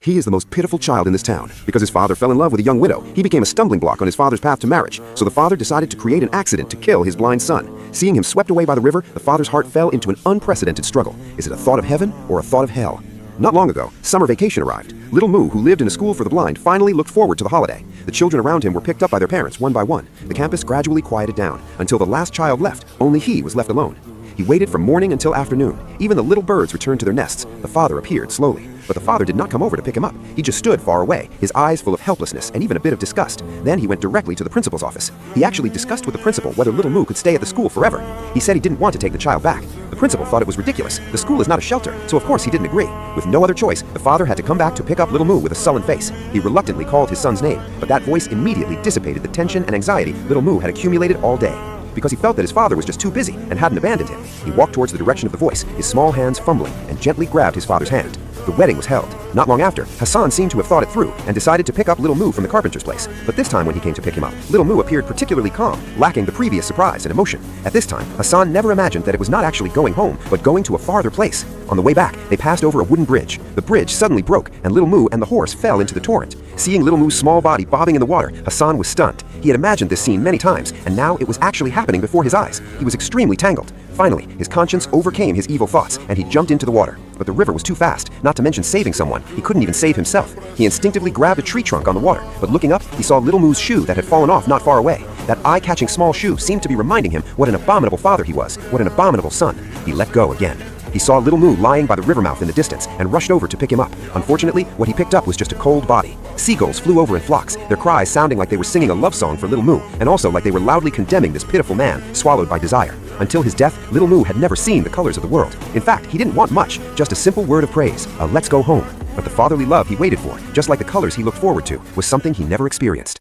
He is the most pitiful child in this town. Because his father fell in love with a young widow, he became a stumbling block on his father's path to marriage, so the father decided to create an accident to kill his blind son. Seeing him swept away by the river, the father's heart fell into an unprecedented struggle. Is it a thought of heaven or a thought of hell? Not long ago, summer vacation arrived. Little Moo, who lived in a school for the blind, finally looked forward to the holiday. The children around him were picked up by their parents one by one. The campus gradually quieted down. Until the last child left, only he was left alone. He waited from morning until afternoon. Even the little birds returned to their nests. The father appeared slowly. But the father did not come over to pick him up. He just stood far away, his eyes full of helplessness and even a bit of disgust. Then he went directly to the principal's office. He actually discussed with the principal whether Little Moo could stay at the school forever. He said he didn't want to take the child back. The principal thought it was ridiculous. The school is not a shelter, so of course he didn't agree. With no other choice, the father had to come back to pick up Little Moo with a sullen face. He reluctantly called his son's name, but that voice immediately dissipated the tension and anxiety Little Moo had accumulated all day. Because he felt that his father was just too busy and hadn't abandoned him, he walked towards the direction of the voice, his small hands fumbling, and gently grabbed his father's hand. The wedding was held. Not long after, Hassan seemed to have thought it through and decided to pick up Little Moo from the carpenter's place. But this time when he came to pick him up, Little Moo appeared particularly calm, lacking the previous surprise and emotion. At this time, Hassan never imagined that it was not actually going home, but going to a farther place. On the way back, they passed over a wooden bridge. The bridge suddenly broke, and Little Moo and the horse fell into the torrent. Seeing Little Moo's small body bobbing in the water, Hassan was stunned. He had imagined this scene many times, and now it was actually happening before his eyes. He was extremely tangled. Finally, his conscience overcame his evil thoughts, and he jumped into the water. But the river was too fast, not to mention saving someone. He couldn't even save himself. He instinctively grabbed a tree trunk on the water, but looking up, he saw Little Moo's shoe that had fallen off not far away. That eye-catching small shoe seemed to be reminding him what an abominable father he was, what an abominable son. He let go again. He saw Little Moo lying by the river mouth in the distance and rushed over to pick him up. Unfortunately, what he picked up was just a cold body. Seagulls flew over in flocks, their cries sounding like they were singing a love song for Little Moo, and also like they were loudly condemning this pitiful man, swallowed by desire. Until his death, Little Moo had never seen the colors of the world. In fact, he didn't want much, just a simple word of praise, a let's go home. But the fatherly love he waited for, just like the colors he looked forward to, was something he never experienced.